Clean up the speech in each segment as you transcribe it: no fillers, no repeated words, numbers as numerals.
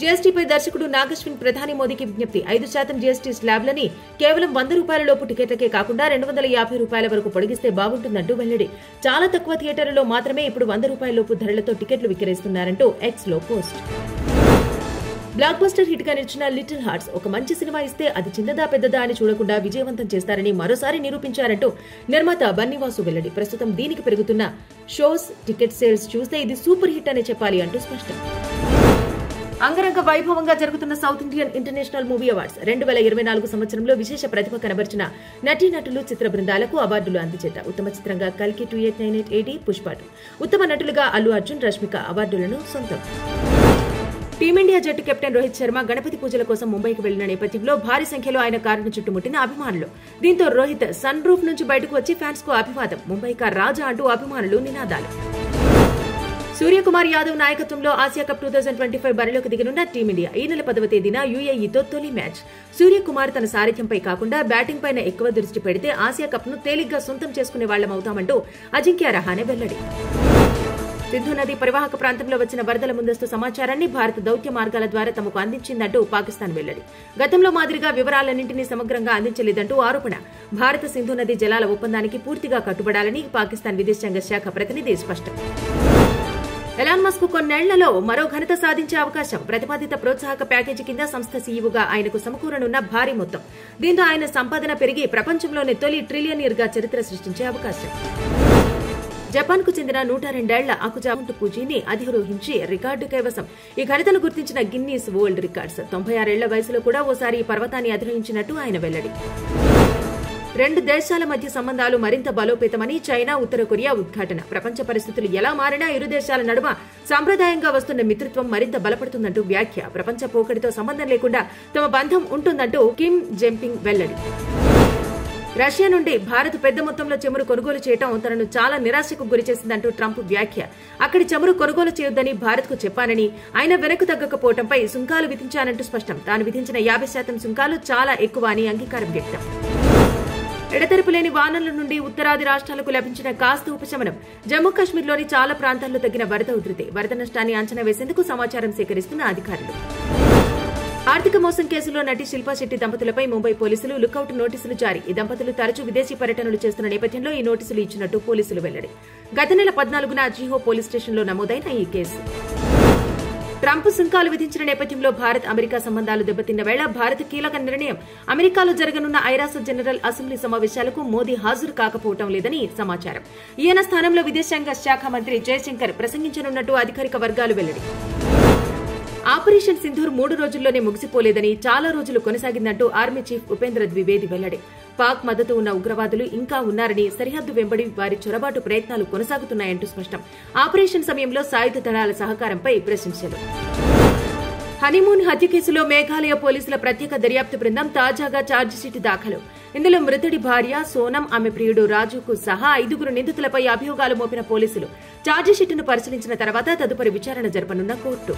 జీఎస్టీపై దర్శకుడు నాగశ్విన్ ప్రధాని మోదీకి విజ్ఞప్తి. 5% జీఎస్టీ స్లాబ్లని కేవలం ₹100 టికెట్లకే కాకుండా ₹250 వరకు పొడిగిస్తే బాగుంటుందంటూ వెల్లడి. చాలా తక్కువ థియేటర్లలో మాత్రమే ఇప్పుడు ₹100 ధరలతో టికెట్లు విక్రయిస్తున్నారంటూ ఎక్స్ లో పోస్ట్. బ్లాక్ బస్టర్ హిట్ గా నిలిచిన లిటిల్ హార్ట్స్ ఒక మంచి సినిమా ఇస్తే అది చిన్నదా పెద్దదా అని చూడకుండా విజయవంతం చేస్తారని మరోసారి నిరూపించారంటూ నిర్మాత బన్నీవాసు వెల్లడి. ప్రస్తుతం దీనికి పెరుగుతున్న షోస్, టికెట్ సేల్స్ చూస్తే ఇది సూపర్ హిట్ అనే చెప్పాలి అంటూ స్పష్టం. అంగరంగ వైభవంగా జరుగుతున్న south Indian international movie awards 2024 సంవత్సరంలో విశేష ప్రతిభ కనబర్చిన నటీనటులు, చిత్ర బృందాలకు అవార్డులు అందజేత. ఉత్తమ చిత్రంగా కల్కి 2898 AD, పుష్ప 2. ఉత్తమ నటులుగా అల్లు అర్జున్, రష్మిక అవార్డులను సొంతం. టీమిండియా జట్టు కెప్టెన్ రోహిత్ శర్మ గణపతి పూజల కోసం ముంబైకి వెళ్లిన నేపథ్యంలో భారీ సంఖ్యలో ఆయన కారును చుట్టుముట్టిన అభిమానులు. దీంతో రోహిత్ సన్ రూఫ్ నుంచి బయటకు వచ్చి ఫ్యాన్స్ కు అభివాదం. ముంబైకా రాజా అంటూ అభిమానులు నినాదాలు. సూర్యకుమార్ యాదవ్ నాయకత్వంలో ఆసియా కప్ 2025 బరిలోకి దిగనున్న టీమిండియా ఈ నెల 10వ తేదీన యుఏఈతో తొలి మ్యాచ్. సూర్యకుమార్ తన సారథ్యంపై కాకుండా బ్యాటింగ్ పైన ఎక్కువ దృష్టి పెడితే ఆసియా కప్ ను తేలిగ్గా సొంతం చేసుకునే వాళ్లమవుతామంటూ అజింక్య రహానే వెల్లడి. సింధు నది పరివాహక ప్రాంతంలో వచ్చిన వరదల ముందస్తు సమాచారాన్ని భారత దౌత్య మార్గాల ద్వారా తమకు అందించిందంటూ పాకిస్తాన్ వెల్లడి. గతంలో మాదిరిగా వివరాలన్నింటినీ సమగ్రంగా అందించలేదంటూ ఆరోపణ. భారత సింధు నది జలాల ఒప్పందానికి పూర్తిగా కట్టుబడాలని పాకిస్తాన్ విదేశాంగ శాఖ ప్రతినిధి స్పష్టం. ఎలాన్ మస్క్ కొన్నేళ్లలో మరో ఘనత సాధించే అవకాశం. ప్రతిపాదిత ప్రోత్సాహక ప్యాకేజీ కింద సంస్థ సీఈఓగా ఆయనకు సమకూరనున్న భారీ మొత్తం. దీంతో ఆయన సంపాదన పెరిగి ప్రపంచంలోనే తొలి ట్రిలియనీర్ గా చరిత్ర సృష్టించే అవకాశం. జపాన్ కు చెందిన 102 ఏళ్ల అకుజా మౌంట్ ఫుజీని అధిరోహించి రికార్డు కైవసం. ఈ ఘనతను గుర్తించిన గిన్నీస్ వరల్డ్ రికార్డ్స్ 96 ఏళ్ల వయసులో కూడా ఓసారి ఈ పర్వతాన్ని అధిరోహించినట్టు ఆయన వెల్లడి. రెండు దేశాల మధ్య సంబంధాలు మరింత బలోపేతమని చైనా, ఉత్తర కొరియా ఉద్ఘాటన. ప్రపంచ పరిస్థితులు ఎలా మారినా ఇరు దేశాల నడుమ సాంప్రదాయంగా వస్తున్న మిత్రత్వం మరింత బలపడుతుందంటూ వ్యాఖ్య. ప్రపంచ పోకడితో సంబంధం లేకుండా తమ బంధం ఉంటుందంటూ కిమ్ జంపింగ్ వెల్లడి. రష్యా నుండి భారత్ పెద్ద మొత్తంలో చమురు కొనుగోలు చేయడం తనను చాలా నిరాశకు గురిచేసిందంటూ ట్రంప్ వ్యాఖ్య. అక్కడి చమురు కొనుగోలు చేయొద్దని భారత్ కు చెప్పానని, ఆయన వెనక్కు తగ్గకపోవడంపై సుంకాలు విధించానంటూ స్పష్టం. తాను విధించిన 50% సుంకాలు చాలా ఎక్కువ అని అంగీకారం వ్యక్తం. ఎడతెరపులేని వానల నుండి ఉత్తరాది రాష్ట్రాలకు లభించిన కాస్త ఉపశమనం. జమ్మూ కాశ్మీర్లోని చాలా ప్రాంతాల్లో తగ్గిన వరద ఉధృతి. వరద నష్టాన్ని అంచనా వేసేందుకు సమాచారం సేకరిస్తున్న అధికారులు. ఆర్థిక మోసం కేసులో నటి శిల్పా శెట్టి దంపతులపై ముంబై పోలీసులు లుకౌట్ నోటీసులు జారీ. ఈ దంపతులు తరచూ విదేశీ పర్యటనలు చేస్తున్న నేపథ్యంలో ఈ నోటీసులు ఇచ్చినట్టు పోలీసులు వెల్లడి. గత నెల 14న జీహో పోలీస్ స్టేషన్లో నమోదైన ఈ కేసు. ట్రంప్ సుంకాలు విధించిన నేపథ్యంలో భారత్ అమెరికా సంబంధాలు దెబ్బతిన్న వేళ భారత్ కీలక నిర్ణయం. అమెరికాలో జరగనున్న ఐరాస జనరల్ అసెంబ్లీ సమావేశాలకు మోదీ హాజరు కాకపోవడం లేదని సమాచారం. ఈయన స్థానంలో విదేశాంగ శాఖ మంత్రి జయశంకర్ ప్రసంగించనున్నట్టు అధికారిక వర్గాలు వెల్లడి. ఆపరేషన్ సింధూర్ 3 రోజుల్లోనే ముగిసిపోలేదని, చాలా రోజులు కొనసాగిందంటూ ఆర్మీ చీఫ్ ఉపేంద్ర ద్వివేది వెల్లడి. పాక్ మద్దతు ఉన్న ఉగ్రవాదులు ఇంకా ఉన్నారని, సరిహద్దు వెంబడి వారి చొరబాటు ప్రయత్నాలు కొనసాగుతున్నాయంటూ స్పష్టం. ఆపరేషన్ సమయంలో సాయుధ దళాల సహకారంపై ప్రశంసలు. హనీమూన్ హత్య కేసులో మేఘాలయ పోలీసుల ప్రత్యేక దర్యాప్తు బృందం తాజాగా ఛార్జిషీట్ దాఖలు. ఇందులో మృతుడి భార్య సోనం, ఆమె ప్రియుడు రాజుకు సహా 5 నిందితులపై అభియోగాలు మోపిన పోలీసులు ఛార్జిషీట్ను పరిశీలించిన తర్వాత తదుపరి విచారణ జరపనున్న కోర్టు.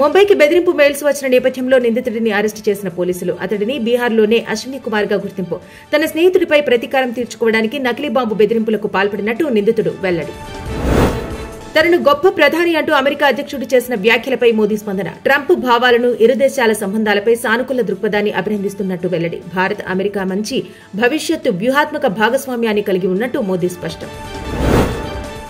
ముంబైకి బెదిరింపు మెయిల్స్ వచ్చిన నేపథ్యంలో నిందితుడిని అరెస్టు చేసిన పోలీసులు అతడిని బీహార్లోనే అశ్విని కుమార్ గా గుర్తింపు. తన స్నేహితుడిపై ప్రతీకారం తీర్చుకోవడానికి నకిలీ బాంబు బెదిరింపులకు పాల్పడినట్టు నిందితుడు వెల్లడి. తనను గొప్ప ప్రధాని అంటూ అమెరికా అధ్యక్షుడు చేసిన వ్యాఖ్యలపై మోదీ స్పందన. ట్రంప్ భావాలను, ఇరు దేశాల సంబంధాలపై సానుకూల దృక్పథాన్ని అభినందిస్తున్నట్టు వెల్లడి. భారత్ అమెరికా మంచి భవిష్యత్తు వ్యూహాత్మక భాగస్వామ్యాన్ని కలిగి ఉన్నట్టు మోదీ స్పష్టం.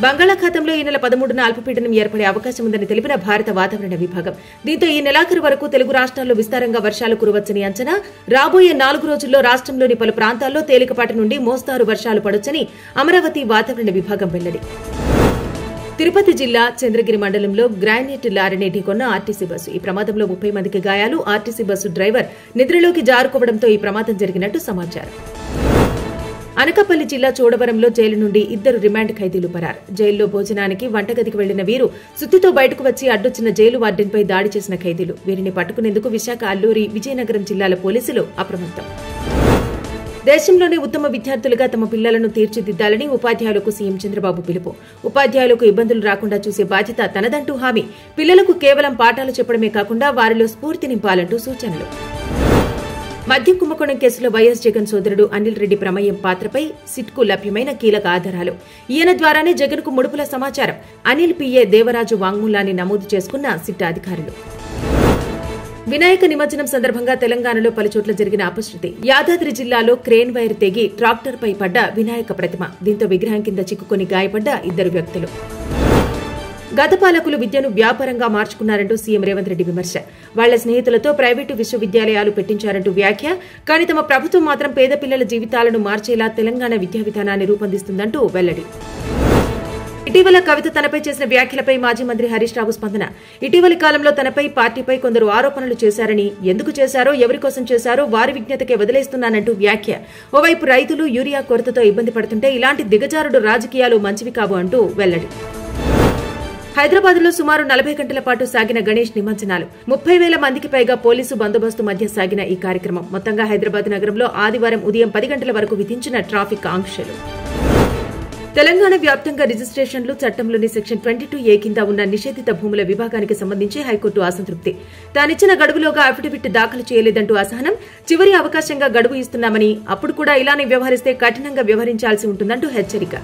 బంగాళాఖాతంలో ఈ నెల 13న అల్పపీడనం ఏర్పడే అవకాశం ఉందని తెలిపిన భారత వాతావరణ విభాగం. దీంతో ఈ నెలాఖరు వరకు తెలుగు రాష్ట్రాల్లో విస్తారంగా వర్షాలు కురవచ్చని అంచనా. రాబోయే 4 రోజుల్లో రాష్ట్రంలోని పలు ప్రాంతాల్లో తేలికపాటి నుండి మోస్తారు వర్షాలు పడొచ్చని అమరావతి వాతావరణ విభాగం వెల్లడి. తిరుపతి జిల్లా చంద్రగిరి మండలంలో గ్రానైట్ లారీని ఢీకొన్న ఆర్టీసీ బస్సు. ఈ ప్రమాదంలో 30 మందికి గాయాలు. ఆర్టీసీ బస్సు డ్రైవర్ నిద్రలోకి జారుకోవడంతో ఈ ప్రమాదం జరిగినట్టు సమాచారం. అనకాపల్లి జిల్లా చోడవరంలో జైలు నుండి 2 రిమాండ్ ఖైదీలు పరారు. జైల్లో భోజనానికి వంటగదికి వెళ్లిన వీరు సుత్తితో బయటకు వచ్చి అడ్డొచ్చిన జైలు వార్డెన్పై దాడి చేసిన ఖైదీలు. వీరిని పట్టుకునేందుకు విశాఖ, అల్లూరి, విజయనగరం జిల్లాల పోలీసులు అప్రమత్తం. దేశంలోనే ఉత్తమ విద్యార్థులుగా తమ పిల్లలను తీర్చిదిద్దాలని ఉపాధ్యాయులకు సీఎం చంద్రబాబు పిలుపు. ఉపాధ్యాయులకు ఇబ్బందులు రాకుండా చూసే బాధ్యత తనదంటూ హామీ. పిల్లలకు కేవలం పాఠాలు చెప్పడమే కాకుండా వారిలో స్ఫూర్తి నింపాలంటూ సూచనలు. మద్యం కుంభకోణం కేసులో వైఎస్ జగన్ సోదరుడు అనిల్ రెడ్డి ప్రమేయం పాత్రపై సిట్కు లభ్యమైన కీలక ఆధారాలు. ఈయన ద్వారానే జగన్ కు ముడుపుల సమాచారం. అనిల్ పిఏ దేవరాజు వాంగ్మూలాన్ని నమోదు చేసుకున్న సిట్ అధికారులు. వినాయక నిమజ్జనం సందర్భంగా తెలంగాణలో పలుచోట్ల జరిగిన అపశృతి. యాదాద్రి జిల్లాలో క్రేన్ వైర్ తెగి ట్రాక్టర్పై పడ్డ వినాయక ప్రతిమ. దీంతో విగ్రహం కింద చిక్కుకొని గాయపడ్డ 2 వ్యక్తులు. గత పాలకులు విద్యను వ్యాపారంగా మార్చుకున్నారంటూ సీఎం రేవంత్ రెడ్డి విమర్శ. వాళ్ల స్నేహితులతో ప్రైవేటు విశ్వవిద్యాలయాలు పెట్టించారంటూ వ్యాఖ్య. కానీ తమ ప్రభుత్వం మాత్రం పేద పిల్లల జీవితాలను మార్చేలా తెలంగాణ విద్యా విధానాన్ని రూపొందిస్తుందంటూ వెల్లడి. ఇటీవల కవిత తనపై చేసిన వ్యాఖ్యలపై మాజీ మంత్రి హరీష్ రావు స్పందన. ఇటీవలి కాలంలో తనపై, పార్టీపై కొందరు ఆరోపణలు చేశారని, ఎందుకు చేశారో, ఎవరి కోసం చేశారో వారి విజ్ఞతకే వదిలేస్తున్నానంటూ వ్యాఖ్య. ఓవైపు రైతులు యూరియా కొరతతో ఇబ్బంది పడుతుంటే ఇలాంటి దిగజారుడు రాజకీయాలు మంచివి కావు అంటూ వెల్లడి. హైదరాబాద్లో సుమారు 40 గంటల పాటు సాగిన గణేష్ నిమజ్జనాలు. 30,000 మందికి పైగా పోలీసు బందోబస్తు మధ్య సాగిన ఈ కార్యక్రమం మొత్తంగా హైదరాబాద్ నగరంలో ఆదివారం ఉదయం 10 గంటల వరకు విధించిన ట్రాఫిక్ ఆంక్షలు. తెలంగాణ వ్యాప్తంగా రిజిస్ట్రేషన్లు చట్టంలోని సెక్షన్ 22A కింద ఉన్న నిషేధిత భూముల విభాగానికి సంబంధించి హైకోర్టు అసంతృప్తి. తానిచ్చిన గడువులోగా అఫిడవిట్ దాఖలు చేయలేదంటూ అసహనం. చివరి అవకాశంగా గడువు ఇస్తున్నామని, అప్పుడు కూడా ఇలానే వ్యవహరిస్తే కఠినంగా వ్యవహరించాల్సి ఉంటుందంటూ హెచ్చరిక.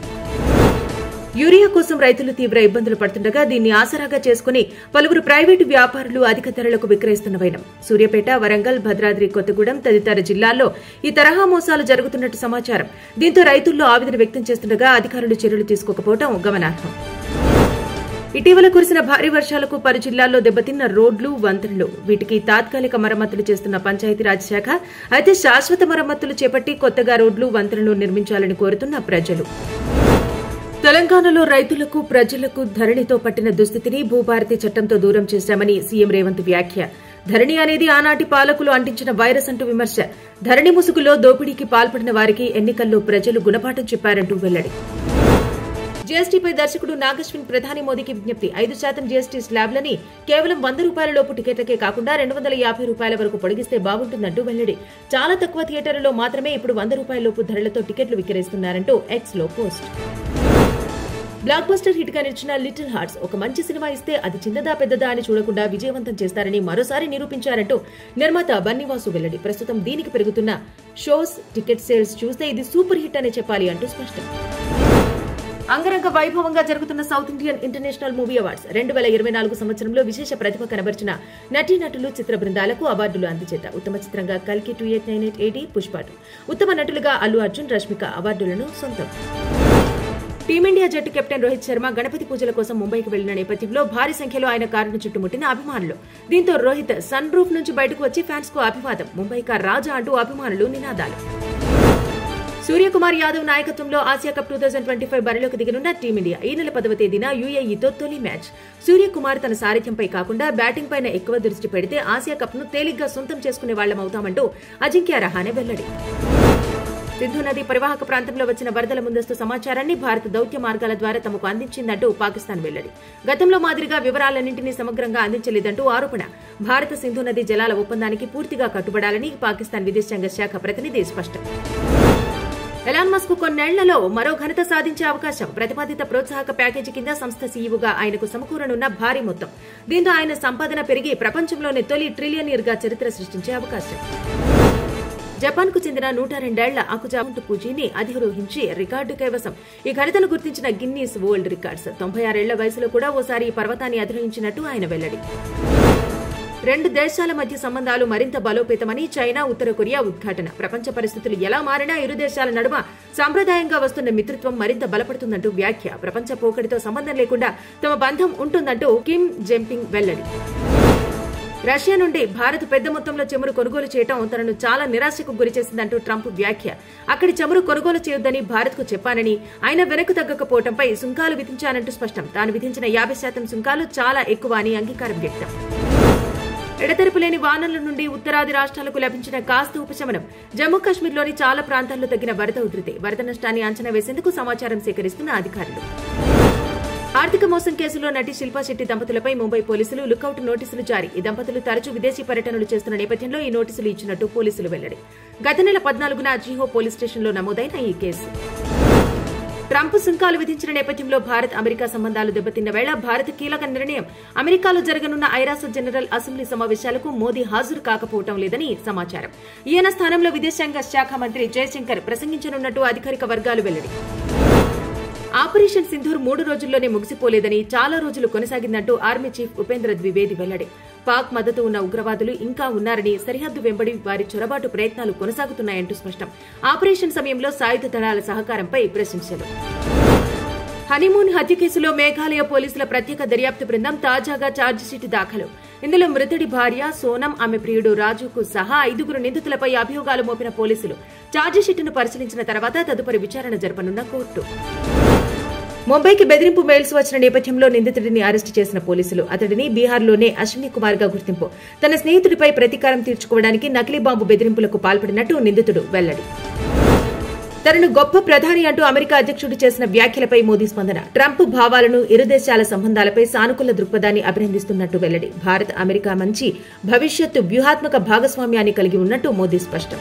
యూరియా కోసం రైతులు తీవ్ర ఇబ్బందులు పడుతుండగా దీన్ని ఆసరాగా చేసుకుని పలువురు ప్రైవేటు వ్యాపారులు అధిక ధరలకు విక్రయిస్తున్న వైనం. సూర్యాపేట, వరంగల్, భద్రాద్రి కొత్తగూడెం తదితర జిల్లాల్లో ఈ తరహా మోసాలు జరుగుతున్నట్టు సమాచారం. దీంతో రైతుల్లో ఆవేదన వ్యక్తం చేస్తుండగా అధికారులు చర్యలు తీసుకోకపోవడం గమనార్హం. ఇటీవల కురిసిన భారీ వర్షాలకు పలు జిల్లాల్లో దెబ్బతిన్న రోడ్లు, వంతెనలు. వీటికి తాత్కాలిక మరమ్మతులు చేస్తున్న పంచాయతీరాజ్ శాఖ. అయితే శాశ్వత మరమ్మతులు చేపట్టి కొత్తగా రోడ్లు, వంతెనలు నిర్మించాలని కోరుతున్న ప్రజలు. తెలంగాణలో రైతులకు, ప్రజలకు ధరణితో పట్టిన దుస్థితిని భూభారతి చట్టంతో దూరం చేశామని సీఎం రేవంత్ వ్యాఖ్య. ధరణి అనేది ఆనాటి పాలకులు అంటించిన వైరస్ అంటూ విమర్శ. ధరణి ముసుగులో దోపిడీకి పాల్పడిన వారికి ఎన్నికల్లో ప్రజలు గుణపాఠం చెప్పారంటూ వెల్లడి. జీఎస్టీపై దర్శకుడు నాగశ్విన్ ప్రధాని మోదీకి విజ్ఞప్తి. 5% జీఎస్టీ స్లాబ్లని కేవలం ₹100 టికెట్లకే కాకుండా ₹250 వరకు పొడిగిస్తే బాగుంటుందంటూ వెల్లడి. చాలా తక్కువ థియేటర్లలో మాత్రమే ఇప్పుడు ₹100 ధరలతో టికెట్లు విక్రయిస్తున్నారంటూ ఎక్స్ లో పోస్ట్. బ్లాక్ బస్టర్ హిట్ గా నిలిచిన లిటిల్ హార్ట్స్ ఒక మంచి సినిమా ఇస్తే అది చిన్నదా పెద్దదా అని చూడకుండా విజయవంతం చేస్తారని మరోసారి నిరూపించారంటూ నిర్మాత బన్నీవాసు వెల్లడి. ప్రస్తుతం దీనికి పెరుగుతున్న షోస్, టికెట్ సేల్స్ చూస్తే ఇది సూపర్ హిట్ అనే చెప్పాలి అంటూ స్పష్టం. అంగరంగ వైభవంగా జరుగుతున్న south Indian international movie awards 2024 సంవత్సరంలో విశేష ప్రతిభ కనబర్చిన నటీనటులు, చిత్ర బృందాలకు అవార్డులు అందజేత. ఉత్తమ చిత్రంగా కల్కి 2898 AD, పుష్ప 2. ఉత్తమ నటులుగా అల్లు అర్జున్, రష్మిక అవార్డులను సొంతం. టీమిండియా జట్టు కెప్టెన్ రోహిత్ శర్మ గణపతి పూజల కోసం ముంబైకి వెళ్లిన నేపథ్యంలో భారీ సంఖ్యలో ఆయన కారును చుట్టుముట్టిన అభిమానులు. దీంతో రోహిత్ సన్ రూఫ్ నుంచి బయటకు వచ్చి ఫ్యాన్స్ కు అభివాదం. ముంబైకా రాజా అంటూ అభిమానులు నినాదాలు. సూర్యకుమార్ యాదవ్ నాయకత్వంలో ఆసియా కప్ 2025 బరిలోకి దిగనున్న టీమిండియా ఈ నెల 10వ తేదీన యుఏఈతో తొలి మ్యాచ్. సూర్యకుమార్ తన సారథ్యంపై కాకుండా బ్యాటింగ్ పైన ఎక్కువ దృష్టి పెడితే ఆసియా కప్ ను తేలిగ్గా సొంతం చేసుకునే వాళ్లమవుతామంటూ అజింక్య రహానే వెల్లడి. సింధు నది పరివాహక ప్రాంతంలో వచ్చిన వరదల ముందస్తు సమాచారాన్ని భారత దౌత్య మార్గాల ద్వారా తమకు అందించిందంటూ పాకిస్తాన్ వెల్లడి. గతంలో మాదిరిగా వివరాలన్నింటినీ సమగ్రంగా అందించలేదంటూ ఆరోపణ. భారత సింధు నది జలాల ఒప్పందానికి పూర్తిగా కట్టుబడాలని పాకిస్తాన్ విదేశాంగ శాఖ ప్రతినిధి స్పష్టం. ఎలాన్ మస్క్ కొన్నేళ్లలో మరో ఘనత సాధించే అవకాశం. ప్రతిపాదిత ప్రోత్సాహక ప్యాకేజీ కింద సంస్థ సీఈఓగా ఆయనకు సమకూరనున్న భారీ మొత్తం. దీంతో ఆయన సంపాదన పెరిగి ప్రపంచంలోనే తొలి ట్రిలియనీర్ గా చరిత్ర సృష్టించే అవకాశం. జపాన్ కు చెందిన 102 ఏళ్ల అకుజా పూజీని అధిరోహించి రికార్డు కైవసం. ఈ ఘనతను గుర్తించిన గిన్నీస్ వరల్డ్ రికార్డ్స్. 96 ఏళ్ల వయసులో కూడా ఓసారి ఈ పర్వతాన్ని అధిరోహించినట్టు ఆయన వెల్లడి. 2 దేశాల మధ్య సంబంధాలు మరింత బలోపేతమని చైనా, ఉత్తర కొరియా ఉద్ఘాటన. ప్రపంచ పరిస్థితులు ఎలా మారినా ఇరు దేశాల నడుమ సాంప్రదాయంగా వస్తున్న మిత్రత్వం మరింత బలపడుతుందంటూ వ్యాఖ్య. ప్రపంచ పోకడితో సంబంధం లేకుండా తమ బంధం ఉంటుందంటూ కిమ్ జంపింగ్ వెల్లడి. రష్యా నుండి భారత్ పెద్ద మొత్తంలో చమురు కొనుగోలు చేయడం తనను చాలా నిరాశకు గురిచేసిందంటూ ట్రంప్ వ్యాఖ్య. అక్కడి చమురు కొనుగోలు చేయొద్దని భారత్ కు చెప్పానని, ఆయన వెనక్కు తగ్గకపోవడంపై సుంకాలు విధించానంటూ స్పష్టం. తాను విధించిన 50% సుంకాలు చాలా ఎక్కువ అని అంగీకారం వ్యక్తం. ఎడతెరపులేని వానల నుండి ఉత్తరాది రాష్ట్రాలకు లభించిన కాస్త ఉపశమనం. జమ్మూ కశ్మీర్లోని చాలా ప్రాంతాల్లో తగ్గిన వరద ఉధృతి. వరద నష్టాన్ని అంచనా వేసేందుకు సమాచారం సేకరిస్తున్న అధికారులు. ఆర్థిక మోసం కేసులో నటి శిల్పా శెట్టి దంపతులపై ముంబై పోలీసులు లుకౌట్ నోటీసులు జారీ. ఈ దంపతులు తరచూ విదేశీ పర్యటనలు చేస్తున్న నేపథ్యంలో ఈ నోటీసులు ఇచ్చినట్టు పోలీసులు వెల్లడి. గత నెల 14న జీహో పోలీస్ స్టేషన్లో నమోదైన ఈ కేసు. ట్రంప్ సుంకాలు విధించిన నేపథ్యంలో భారత్ అమెరికా సంబంధాలు దెబ్బతిన్న వేళ భారత్ కీలక నిర్ణయం. అమెరికాలో జరగనున్న ఐరాస జనరల్ అసెంబ్లీ సమావేశాలకు మోదీ హాజరు కాకపోవడం లేదని సమాచారం. ఈయన స్థానంలో విదేశాంగ శాఖ మంత్రి జయశంకర్ ప్రసంగించనున్నట్టు అధికారిక వర్గాలు వెల్లడి. ఆపరేషన్ సింధూర్ 3 రోజుల్లోనే ముగిసిపోలేదని, చాలా రోజులు కొనసాగిందంటూ ఆర్మీ చీఫ్ ఉపేంద్ర ద్వివేది వెల్లడి. పాక్ మద్దతు ఉన్న ఉగ్రవాదులు ఇంకా ఉన్నారని, సరిహద్దు వెంబడి వారి చొరబాటు ప్రయత్నాలు కొనసాగుతున్నాయంటూ స్పష్టం. ఆపరేషన్ సమయంలో సాయుధ దళాల సహకారంపై ప్రశంసలు. హనీమూన్ హత్య కేసులో మేఘాలయ పోలీసుల ప్రత్యేక దర్యాప్తు బృందం తాజాగా ఛార్జిషీట్ దాఖలు. ఇందులో మృతుడి భార్య సోనం, ఆమె ప్రియుడు రాజుకు సహా 5 నిందితులపై అభియోగాలు మోపిన పోలీసులు ఛార్జిషీట్ను పరిశీలించిన తర్వాత తదుపరి విచారణ జరపనున్న కోర్టు. ముంబైకి బెదిరింపు మెయిల్స్ వచ్చిన నేపథ్యంలో నిందితుడిని అరెస్టు చేసిన పోలీసులు అతడిని బీహార్లోనే అశ్విని కుమార్ గా గుర్తింపు. తన స్నేహితుడిపై ప్రతీకారం తీర్చుకోవడానికి నకిలీ బాంబు బెదిరింపులకు పాల్పడినట్టు నిందితుడు వెల్లడి. తనను గొప్ప ప్రధాని అంటూ అమెరికా అధ్యక్షుడు చేసిన వ్యాఖ్యలపై మోదీ స్పందన. ట్రంప్ భావాలను, ఇరు దేశాల సంబంధాలపై సానుకూల దృక్పథాన్ని అభినందిస్తున్నట్టు వెల్లడి. భారత్ అమెరికా మంచి భవిష్యత్తు వ్యూహాత్మక భాగస్వామ్యాన్ని కలిగి ఉన్నట్టు మోదీ స్పష్టం.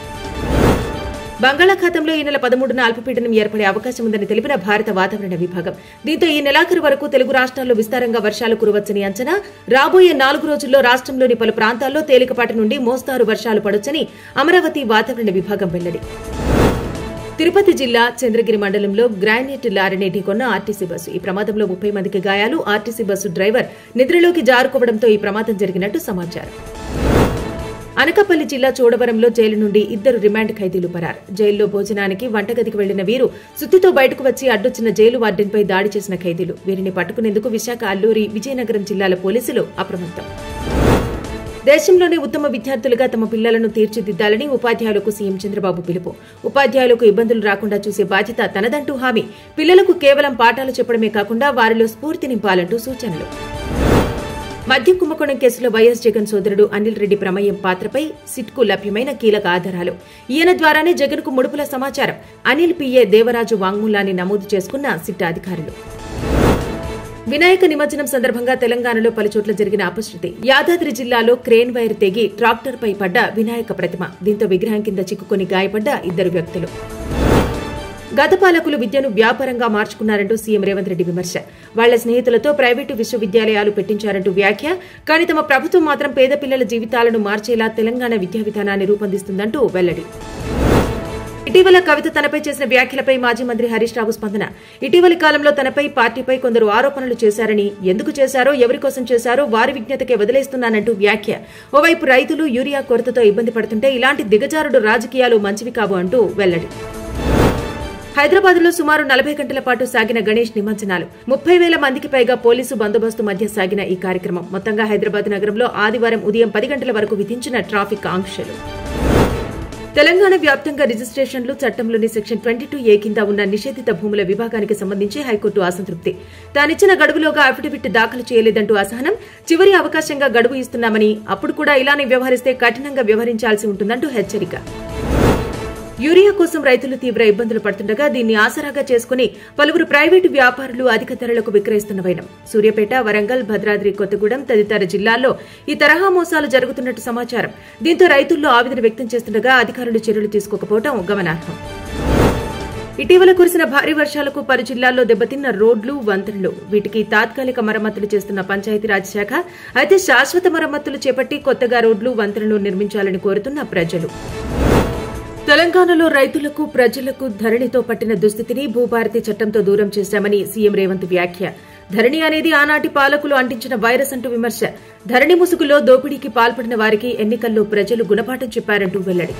బంగాళాఖాతంలో ఈ నెల 13న అల్పపీడనం ఏర్పడే అవకాశం ఉందని తెలిపిన భారత వాతావరణ విభాగం. దీంతో ఈ నెలాఖరు వరకు తెలుగు రాష్ట్రాల్లో విస్తారంగా వర్షాలు కురవచ్చని అంచనా. రాబోయే 4 రోజుల్లో రాష్ట్రంలోని పలు ప్రాంతాల్లో తేలికపాటి నుండి మోస్తారు వర్షాలు పడొచ్చని అమరావతి వాతావరణ విభాగం వెల్లడి. తిరుపతి జిల్లా చంద్రగిరి మండలంలో గ్రానైట్ లారీని ఢీకొన్న ఆర్టీసీ బస్సు. ఈ ప్రమాదంలో 30 మందికి గాయాలు. ఆర్టీసీ బస్సు డ్రైవర్ నిద్రలోకి జారుకోవడంతో ఈ ప్రమాదం జరిగినట్టు సమాచారం. అనకాపల్లి జిల్లా చోడవరంలో జైలు నుండి 2 రిమాండ్ ఖైదీలు పరారు. జైల్లో భోజనానికి వంటగదికి వెళ్లిన వీరు సుత్తితో బయటకు వచ్చి అడ్డొచ్చిన జైలు వార్డెన్పై దాడి చేసిన ఖైదీలు. వీరిని పట్టుకునేందుకు విశాఖ, అల్లూరి, విజయనగరం జిల్లాల పోలీసులు అప్రమత్తం. దేశంలోనే ఉత్తమ విద్యార్థులుగా తమ పిల్లలను తీర్చిదిద్దాలని ఉపాధ్యాయులకు సీఎం చంద్రబాబు పిలుపు. ఉపాధ్యాయులకు ఇబ్బందులు రాకుండా చూసే బాధ్యత తనదంటూ హామీ. పిల్లలకు కేవలం పాఠాలు చెప్పడమే కాకుండా వారిలో స్ఫూర్తి నింపాలంటూ సూచనలు. మద్యం కుంభకోణం కేసులో వైఎస్ జగన్ సోదరుడు అనిల్ రెడ్డి ప్రమేయం పాత్రపై సిట్కు లభ్యమైన కీలక ఆధారాలు. ఈయన ద్వారానే జగన్కు ముడుపుల సమాచారం. అనిల్ పిఏ దేవరాజు వాంగ్మూలాన్ని నమోదు చేసుకున్న సిట్ అధికారులు. వినాయక నిమజ్జనం సందర్భంగా తెలంగాణలో పలుచోట్ల జరిగిన అపశృతి. యాదాద్రి జిల్లాలో క్రేన్ వైర్ తెగి ట్రాక్టర్పై పడ్డ వినాయక ప్రతిమ. దీంతో విగ్రహం కింద చిక్కుకుని గాయపడ్డ 2 వ్యక్తులు. గత పాలకులు విద్యను వ్యాపారంగా మార్చుకున్నారంటూ సీఎం రేవంత్ రెడ్డి విమర్శ. వాళ్ల స్నేహితులతో ప్రైవేటు విశ్వవిద్యాలయాలు పెట్టించారంటూ వ్యాఖ్య. కానీ తమ ప్రభుత్వం మాత్రం పేద పిల్లల జీవితాలను మార్చేలా తెలంగాణ విద్యా విధానాన్ని రూపొందిస్తుందంటూ వెల్లడి. ఇటీవల కవిత తనపై చేసిన వ్యాఖ్యలపై మాజీ మంత్రి హరీష్ రావు స్పందన. ఇటీవలి కాలంలో తనపై, పార్టీపై కొందరు ఆరోపణలు చేశారని, ఎందుకు చేశారో, ఎవరి కోసం చేశారో వారి విజ్ఞతకే వదిలేస్తున్నానంటూ వ్యాఖ్య. ఓవైపు రైతులు యూరియా కొరతతో ఇబ్బంది పడుతుంటే ఇలాంటి దిగజారుడు రాజకీయాలు మంచివి కావు అంటూ వెల్లడి. హైదరాబాద్లో సుమారు 40 గంటల పాటు సాగిన గణేష్ నిమజ్జనాలు. 30,000 మందికి పైగా పోలీసు బందోబస్తు మధ్య సాగిన ఈ కార్యక్రమం మొత్తంగా హైదరాబాద్ నగరంలో ఆదివారం ఉదయం 10 గంటల వరకు విధించిన ట్రాఫిక్ ఆంక్షలు. తెలంగాణ వ్యాప్తంగా రిజిస్ట్రేషన్లు చట్టంలోని సెక్షన్ 22A కింద ఉన్న నిషేధిత భూముల విభాగానికి సంబంధించి హైకోర్టు అసంతృప్తి. తానిచ్చిన గడువులోగా అఫిడవిట్ దాఖలు చేయలేదంటూ అసహనం. చివరి అవకాశంగా గడువు ఇస్తున్నామని, అప్పుడు కూడా ఇలానే వ్యవహరిస్తే కఠినంగా వ్యవహరించాల్సి ఉంటుందంటూ హెచ్చరిక. యూరియా కోసం రైతులు తీవ్ర ఇబ్బందులు పడుతుండగా దీన్ని ఆసరాగా చేసుకుని పలువురు ప్రైవేటు వ్యాపారులు అధిక ధరలకు విక్రయిస్తున్న వైనం. సూర్యాపేట, వరంగల్, భద్రాద్రి కొత్తగూడెం తదితర జిల్లాల్లో ఈ తరహా మోసాలు జరుగుతున్నట్టు సమాచారం. దీంతో రైతుల్లో ఆవేదన వ్యక్తం చేస్తుండగా అధికారులు చర్యలు తీసుకోకపోవడం గమనార్హం. ఇటీవల కురిసిన భారీ వర్షాలకు పలు జిల్లాల్లో దెబ్బతిన్న రోడ్లు, వంతెనలు. వీటికి తాత్కాలిక మరమ్మతులు చేస్తున్న పంచాయతీరాజ్ శాఖ. అయితే శాశ్వత మరమ్మతులు చేపట్టి కొత్తగా రోడ్లు, వంతెనలు నిర్మించాలని కోరుతున్న ప్రజలు. తెలంగాణలో రైతులకు, ప్రజలకు ధరణితో పట్టిన దుస్థితిని భూభారతి చట్టంతో దూరం చేశామని సీఎం రేవంత్ వ్యాఖ్య. ధరణి అనేది ఆనాటి పాలకులు అంటించిన వైరస్ అంటూ విమర్శ. ధరణి ముసుగులో దోపిడీకి పాల్పడిన వారికి ఎన్నికల్లో ప్రజలు గుణపాఠం చెప్పారంటూ వెల్లడి.